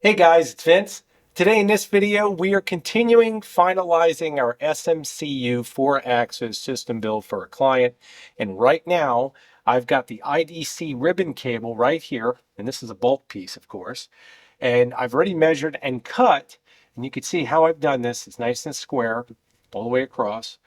Hey guys, it's Vince. Today in this video, we are continuing finalizing our SMCU 4-axis system build for a client. And right now, I've got the IDC ribbon cable right here, and this is a bulk piece, of course. And I've already measured and cut, and you can see how I've done this. It's nice and square all the way across.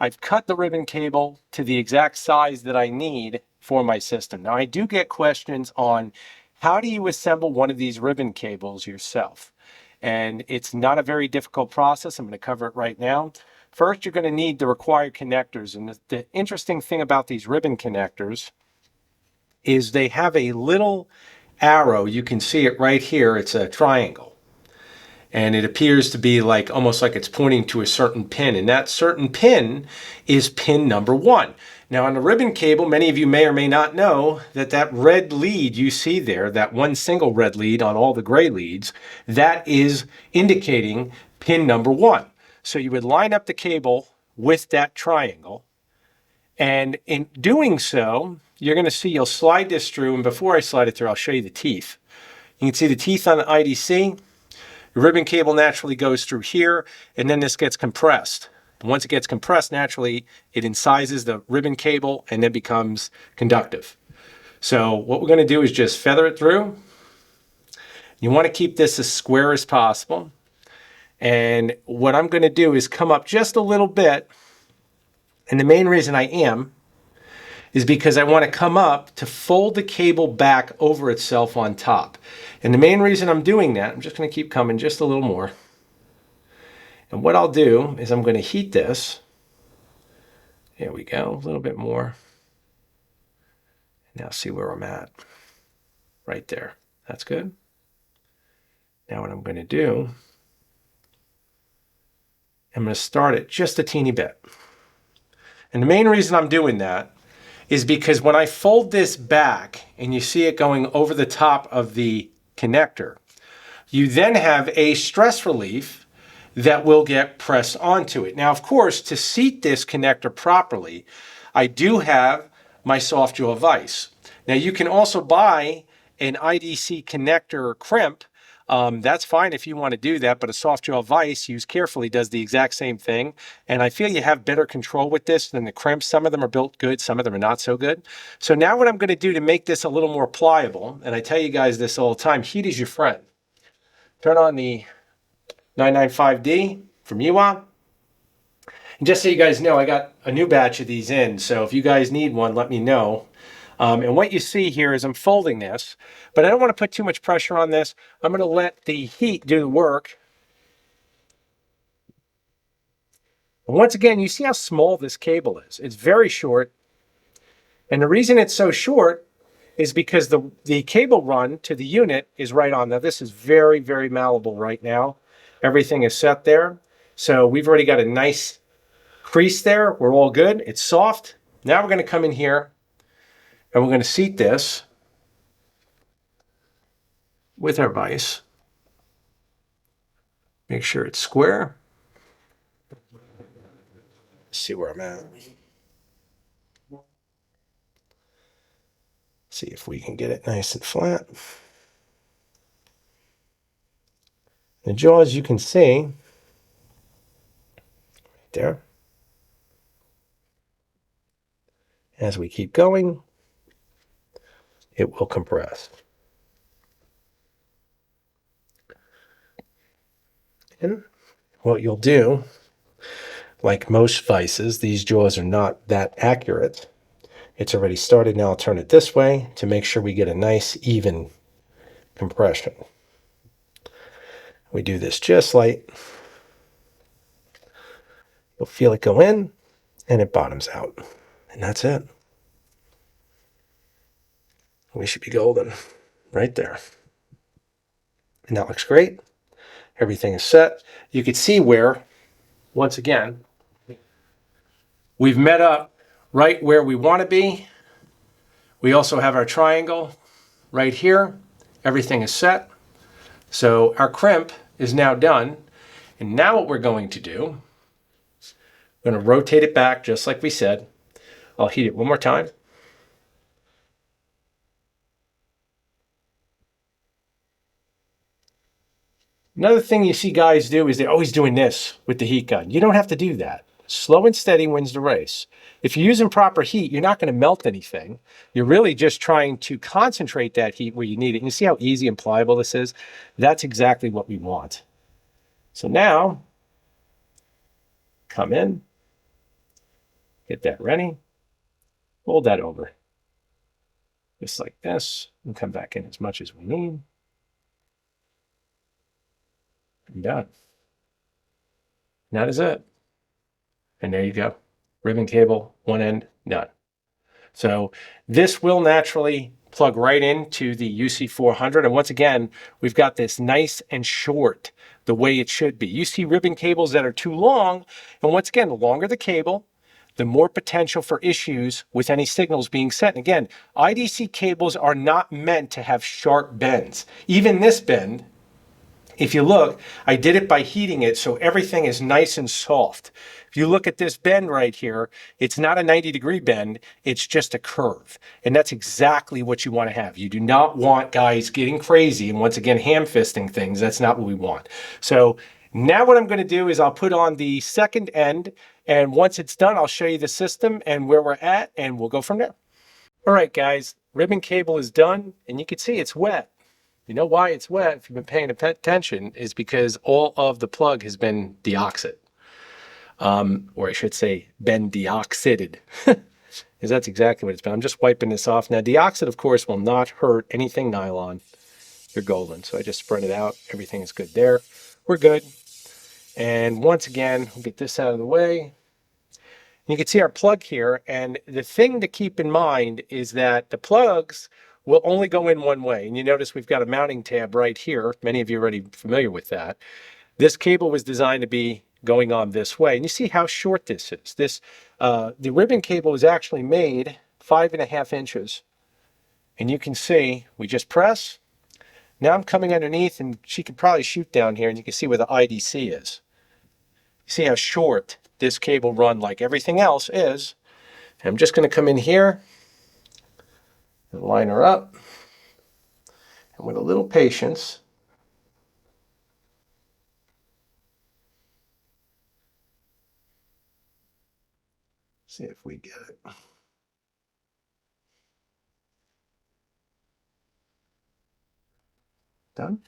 I've cut the ribbon cable to the exact size that I need for my system. Now, I do get questions on how do you assemble one of these ribbon cables yourself? And it's not a very difficult process. I'm going to cover it right now. First, you're going to need the required connectors. And the interesting thing about these ribbon connectors is they have a little arrow. You can see it right here. It's a triangle. And it appears to be like almost like it's pointing to a certain pin. And that certain pin is pin number 1. Now on the ribbon cable, many of you may or may not know that that red lead you see there, that one single red lead on all the gray leads, that is indicating pin number 1. So you would line up the cable with that triangle. And in doing so, you're going to see you'll slide this through. And before I slide it through, I'll show you the teeth. You can see the teeth on the IDC. The ribbon cable naturally goes through here, and then this gets compressed. And once it gets compressed, naturally, it incises the ribbon cable and then becomes conductive. So what we're going to do is just feather it through. You want to keep this as square as possible. And what I'm going to do is come up just a little bit. And the main reason I am is because I want to come up to fold the cable back over itself on top. And the main reason I'm doing that, I'm just going to keep coming just a little more. And what I'll do is I'm going to heat this. There we go, a little bit more. Now see where I'm at. Right there. That's good. Now what I'm going to do, I'm going to start it just a teeny bit. And the main reason I'm doing that is because when I fold this back and you see it going over the top of the connector, you then have a stress relief that will get pressed onto it. Now, of course, to seat this connector properly, I do have my soft jaw vise. Now, you can also buy an IDC connector crimp. That's fine if you want to do that, but a soft jaw vise used carefully does the exact same thing. And I feel you have better control with this than the crimps. Some of them are built good, some of them are not so good. So now what I'm going to do to make this a little more pliable, and I tell you guys this all the time, heat is your friend. Turn on the 995D from Yiwa. And just so you guys know, I got a new batch of these in, so if you guys need one, let me know. And what you see here is I'm folding this, but I don't want to put too much pressure on this. I'm going to let the heat do the work. And once again, you see how small this cable is. It's very short. And the reason it's so short is because the cable run to the unit is right on. Now, this is very, very malleable right now. Everything is set there. So we've already got a nice crease there. We're all good. It's soft. Now we're going to come in here and we're going to seat this with our vise. Make sure it's square. Let's see where I'm at. See if we can get it nice and flat. The jaws, you can see right there. As we keep going, it will compress. And what you'll do, like most vices, these jaws are not that accurate. It's already started. Now I'll turn it this way to make sure we get a nice even compression. We do this just light. You'll feel it go in and it bottoms out. And that's it. We should be golden right there. And that looks great. Everything is set. You can see where, once again, we've met up right where we want to be. We also have our triangle right here. Everything is set. So our crimp is now done. And now what we're going to do, we're going to rotate it back just like we said. I'll heat it one more time. Another thing you see guys do is they're always doing this with the heat gun. You don't have to do that. Slow and steady wins the race. If you're using proper heat, you're not going to melt anything. You're really just trying to concentrate that heat where you need it. And you see how easy and pliable this is? That's exactly what we want. So now, come in, get that ready, fold that over, just like this, and come back in as much as we need. And done. And that is it. And there you go. Ribbon cable, one end, done. So this will naturally plug right into the UC400. And once again, we've got this nice and short, the way it should be. You see ribbon cables that are too long. And once again, the longer the cable, the more potential for issues with any signals being sent. And again, IDC cables are not meant to have sharp bends. Even this bend, if you look, I did it by heating it so everything is nice and soft. If you look at this bend right here, it's not a 90-degree bend, it's just a curve. And that's exactly what you want to have. You do not want guys getting crazy and once again ham-fisting things. That's not what we want. So now what I'm going to do is I'll put on the second end, and once it's done, I'll show you the system and where we're at, and we'll go from there. All right, guys, ribbon cable is done, and you can see it's wet. You know why it's wet, if you've been paying attention, is because all of the plug has been deoxid. Or I should say, been deoxided. Because that's exactly what it's been. I'm just wiping this off. Now, deoxid, of course, will not hurt anything nylon. You're golden. So I just spread it out. Everything is good there. We're good. And once again, we'll get this out of the way. You can see our plug here. And the thing to keep in mind is that the plugs will only go in one way. And you notice we've got a mounting tab right here. Many of you are already familiar with that. This cable was designed to be going on this way. And you see how short this is. The ribbon cable is actually made 5.5 inches. And you can see, we just press. Now I'm coming underneath, and she could probably shoot down here, and you can see where the IDC is. You see how short this cable run, like everything else, is. And I'm just going to come in here and line her up. And with a little patience, see if we get it. Done.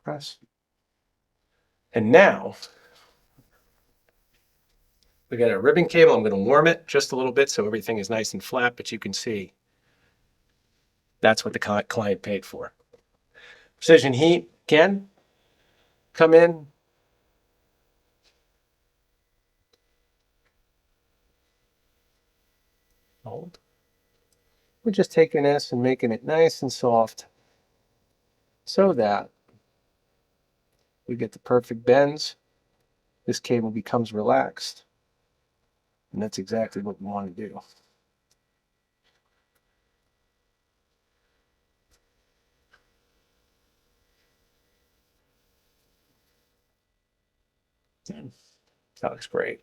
Press. And now we got our ribbon cable. I'm going to warm it just a little bit so everything is nice and flat, but you can see that's what the client paid for. Precision heat, again, come in. Hold. We're just taking this and making it nice and soft so that we get the perfect bends. This cable becomes relaxed. And that's exactly what we want to do. That looks great.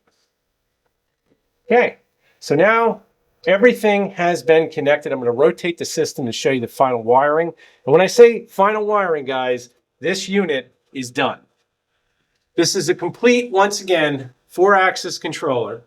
Okay, so now everything has been connected. I'm going to rotate the system to show you the final wiring. And when I say final wiring, guys, this unit is done. This is a complete, once again, 4-axis controller.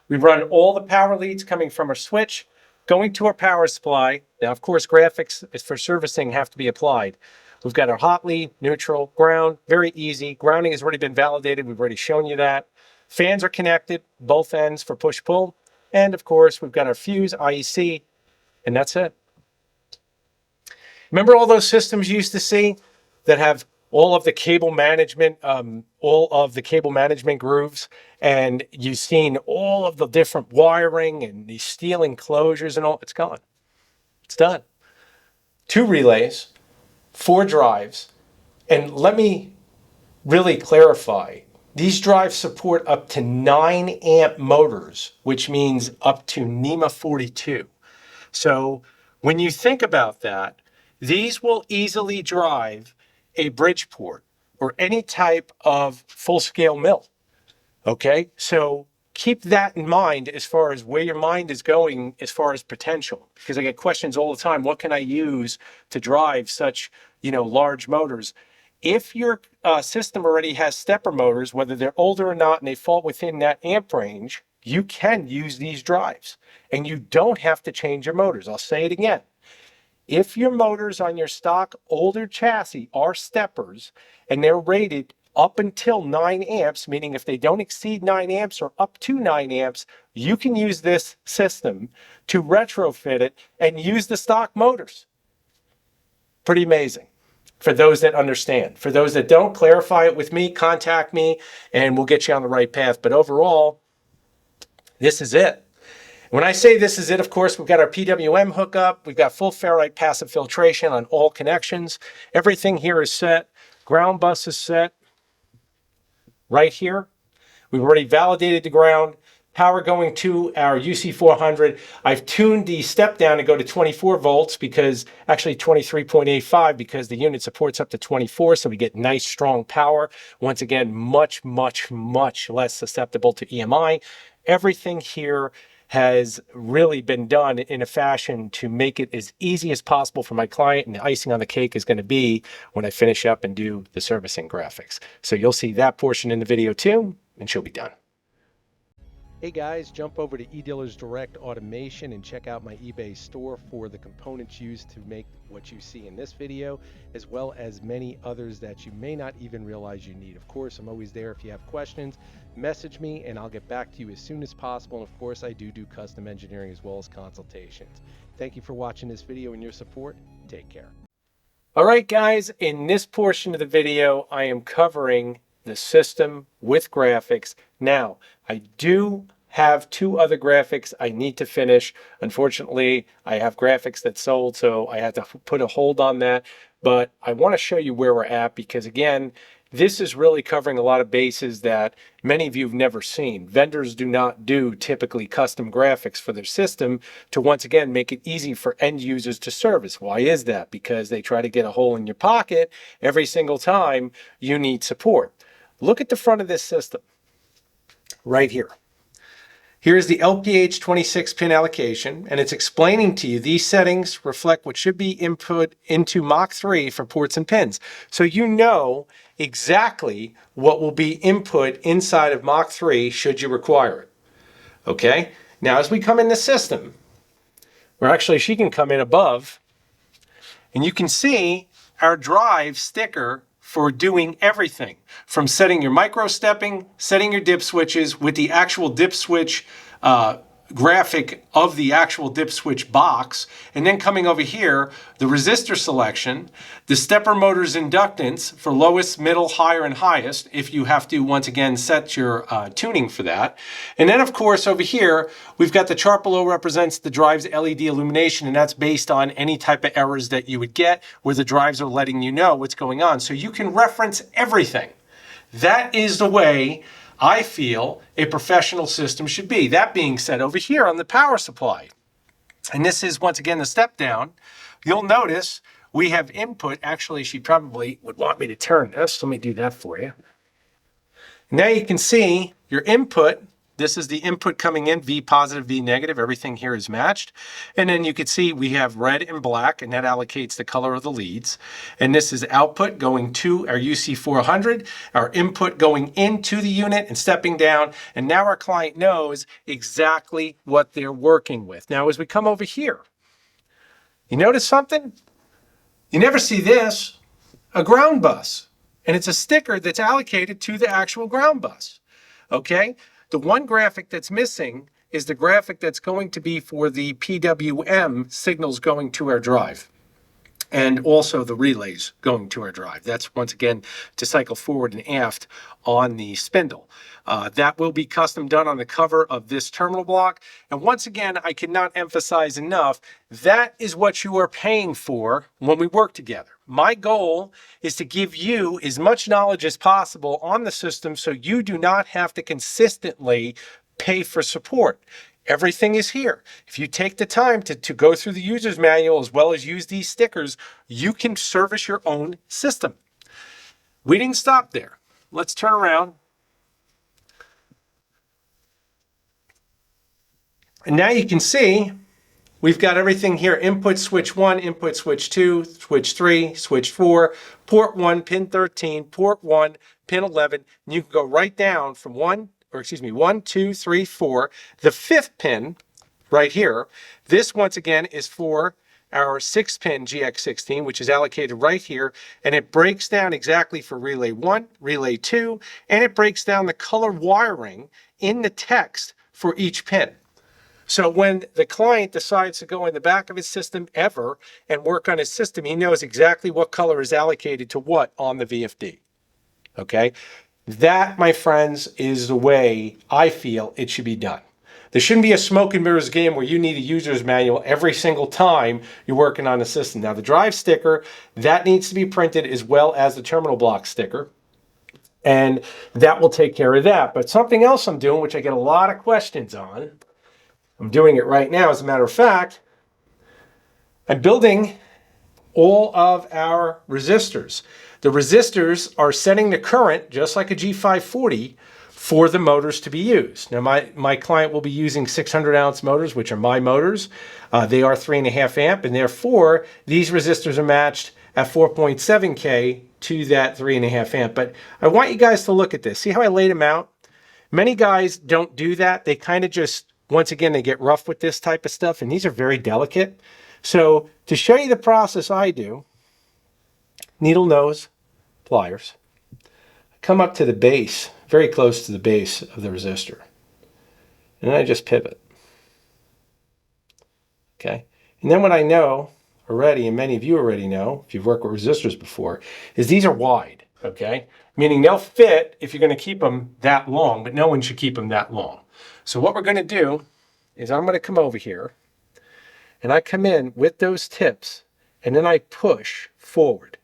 We've run all the power leads coming from our switch, going to our power supply. Now, of course, graphics for servicing have to be applied. We've got our hot lead, neutral, ground, very easy. Grounding has already been validated. We've already shown you that. Fans are connected, both ends for push-pull. And of course, we've got our fuse, IEC, and that's it. Remember all those systems you used to see that have all of the cable management, grooves, and you've seen all of the different wiring and the steel enclosures and all? It's gone. It's done. 2 relays, 4 drives, and let me really clarify. These drives support up to 9 amp motors, which means up to NEMA 42. So when you think about that, these will easily drive a Bridgeport or any type of full-scale mill. Okay, so keep that in mind as far as where your mind is going as far as potential, because I get questions all the time. What can I use to drive such, large motors? If your system already has stepper motors, whether they're older or not, and they fall within that amp range, you can use these drives and you don't have to change your motors. I'll say it again. If your motors on your stock older chassis are steppers and they're rated up until 9 amps, meaning if they don't exceed 9 amps or up to 9 amps, you can use this system to retrofit it and use the stock motors. Pretty amazing for those that understand. For those that don't, clarify it with me, contact me, and we'll get you on the right path. But overall, this is it. When I say this is it, of course, we've got our PWM hookup. We've got full ferrite passive filtration on all connections. Everything here is set. Ground bus is set right here. We've already validated the ground. Power going to our UC400. I've tuned the step down to go to 24 volts because actually 23.85 because the unit supports up to 24. So we get nice strong power. Once again, much less susceptible to EMI. Everything here has really been done in a fashion to make it as easy as possible for my client, and the icing on the cake is going to be when I finish up and do the servicing graphics. So you'll see that portion in the video too, and she'll be done. Hey guys, jump over to eDealers Direct Automation and check out my eBay store for the components used to make what you see in this video, as well as many others that you may not even realize you need. Of course, I'm always there if you have questions. Message me and I'll get back to you as soon as possible. And of course, I do custom engineering as well as consultations. Thank you for watching this video and your support. Take care. All right, guys, in this portion of the video, I am covering the system with graphics. Now, I do have 2 other graphics I need to finish. Unfortunately, I have graphics that sold, so I had to put a hold on that. But I want to show you where we're at because, again, this is really covering a lot of bases that many of you have never seen. Vendors do not do typically custom graphics for their system to, once again, make it easy for end users to service. Why is that? Because they try to get a hole in your pocket every single time you need support. Look at the front of this system right here. Here's the LPH 26-pin allocation, and it's explaining to you these settings reflect what should be input into Mach 3 for ports and pins. So you know exactly what will be input inside of Mach 3 should you require it. Okay? Now, as we come in the system, or actually she can come in above, and you can see our drive sticker for doing everything from setting your micro stepping, setting your dip switches with the actual dip switch graphic of the actual dip switch box, and then coming over here, the resistor selection, the stepper motors inductance for lowest, middle, higher, and highest, if you have to, once again, set your tuning for that. And then, of course, over here, we've got the chart below represents the drive's LED illumination, and that's based on any type of errors that you would get where the drives are letting you know what's going on. So you can reference everything. That is the way I feel a professional system should be. That being said, over here on the power supply, and this is once again the step down, you'll notice we have input. Actually, she probably would want me to turn this. Let me do that for you. Now you can see your input. This is the input coming in, V positive, V negative. Everything here is matched. And then you can see we have red and black, and that allocates the color of the leads. And this is output going to our UC400, our input going into the unit and stepping down. And now our client knows exactly what they're working with. Now, as we come over here, you notice something? You never see this, a ground bus. And it's a sticker that's allocated to the actual ground bus. Okay? The one graphic that's missing is the graphic that's going to be for the PWM signals going to our drive, and also the relays going to our drive. That's, once again, to cycle forward and aft on the spindle. That will be custom done on the cover of this terminal block. And once again, I cannot emphasize enough, that is what you are paying for when we work together. My goal is to give you as much knowledge as possible on the system so you do not have to consistently pay for support. Everything is here. If you take the time to go through the user's manual as well as use these stickers, you can service your own system. We didn't stop there. Let's turn around. And now you can see We've got everything here: input switch 1, input switch 2, switch 3, switch 4, port 1, pin 13, port 1, pin 11. And you can go right down from 1, 2, 3, 4. The fifth pin right here, this once again is for our 6-pin GX16, which is allocated right here, and it breaks down exactly for relay 1, relay 2, and it breaks down the color wiring in the text for each pin. So when the client decides to go in the back of his system ever and work on his system, he knows exactly what color is allocated to what on the VFD. Okay? That, my friends, is the way I feel it should be done. There shouldn't be a smoke and mirrors game where you need a user's manual every single time you're working on the system. Now, the drive sticker, that needs to be printed as well as the terminal block sticker, and that will take care of that. But something else I'm doing, which I get a lot of questions on, I'm doing it right now. As a matter of fact, I'm building all of our resistors. The resistors are setting the current, just like a G540, for the motors to be used. Now, my client will be using 600-ounce motors, which are my motors. They are 3.5 amp, and therefore, these resistors are matched at 4.7K to that 3.5 amp. But I want you guys to look at this. See how I laid them out? Many guys don't do that. They kind of just, once again, they get rough with this type of stuff, and these are very delicate. So to show you the process I do, needle nose, pliers, come up to the base, very close to the base of the resistor, and then I just pivot. Okay, and then what I know already, and many of you already know, if you've worked with resistors before, is these are wide, okay? Meaning they'll fit if you're going to keep them that long, but no one should keep them that long. So what we're going to do is I'm going to come over here, and I come in with those tips, and then I push forward,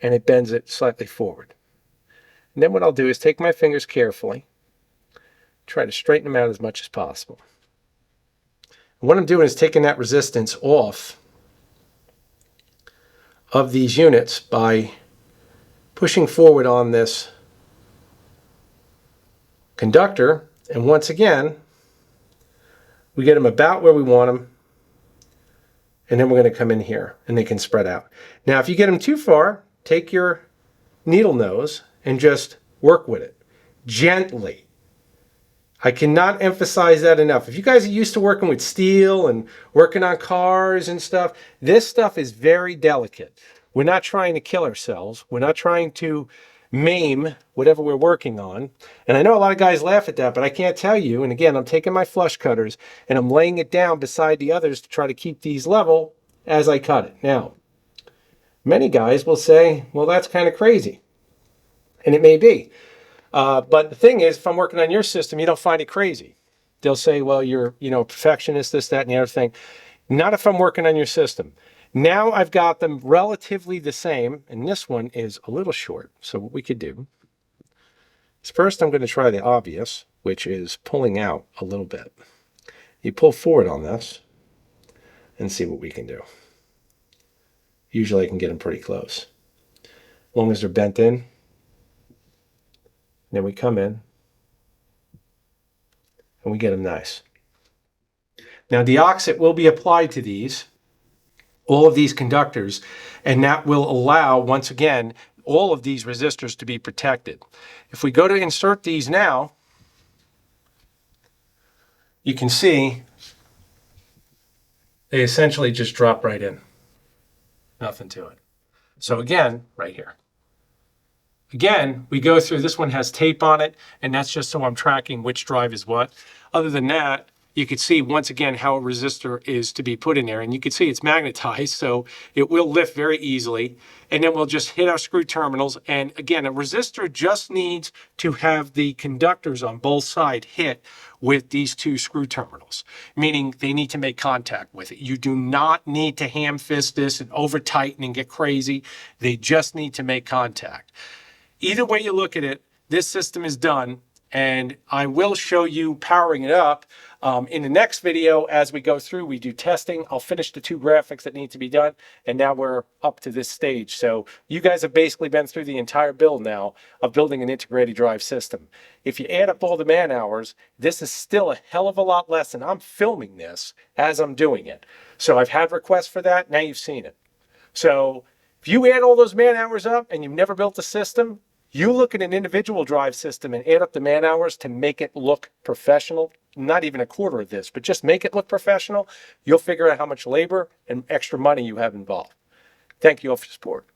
and it bends it slightly forward. And then what I'll do is take my fingers carefully, try to straighten them out as much as possible. And what I'm doing is taking that resistance off of these units by pushing forward on this conductor. And once again, we get them about where we want them. And then we're going to come in here and they can spread out. Now, if you get them too far, take your needle nose and just work with it gently. I cannot emphasize that enough. If you guys are used to working with steel and working on cars and stuff, this stuff is very delicate. We're not trying to kill ourselves. We're not trying to maim whatever we're working on. And I know a lot of guys laugh at that, but I can't tell you. And again, I'm taking my flush cutters and I'm laying it down beside the others to try to keep these level as I cut it. Now, many guys will say, well, that's kind of crazy. And it may be. But the thing is, if I'm working on your system, you don't find it crazy. They'll say, well, you're, perfectionist, this, that, and the other thing. Not if I'm working on your system. Now I've got them relatively the same, and this one is a little short. So what we could do is first I'm going to try the obvious, which is pulling out a little bit. You pull forward on this and see what we can do. Usually I can get them pretty close. As long as they're bent in. Then we come in and we get them nice. Now the oxit will be applied to these, all of these conductors, and that will allow, once again, all of these resistors to be protected. If we go to insert these now, you can see they essentially just drop right in. Nothing to it. So again, right here. Again, we go through, this one has tape on it, and that's just so I'm tracking which drive is what. Other than that, you can see once again how a resistor is to be put in there, and you can see it's magnetized, so it will lift very easily. And then we'll just hit our screw terminals. And again, a resistor just needs to have the conductors on both sides hit with these two screw terminals, meaning they need to make contact with it. You do not need to ham fist this and over tighten and get crazy. They just need to make contact. Either way you look at it, this system is done and I will show you powering it up in the next video. As we go through, we do testing. I'll finish the 2 graphics that need to be done, and now we're up to this stage. So you guys have basically been through the entire build now of building an integrated drive system. If you add up all the man hours, this is still a hell of a lot less, and I'm filming this as I'm doing it. So I've had requests for that. Now you've seen it. So if you add all those man hours up and you've never built a system, you look at an individual drive system and add up the man hours to make it look professional, not even a quarter of this, but just make it look professional, you'll figure out how much labor and extra money you have involved. Thank you all for your support.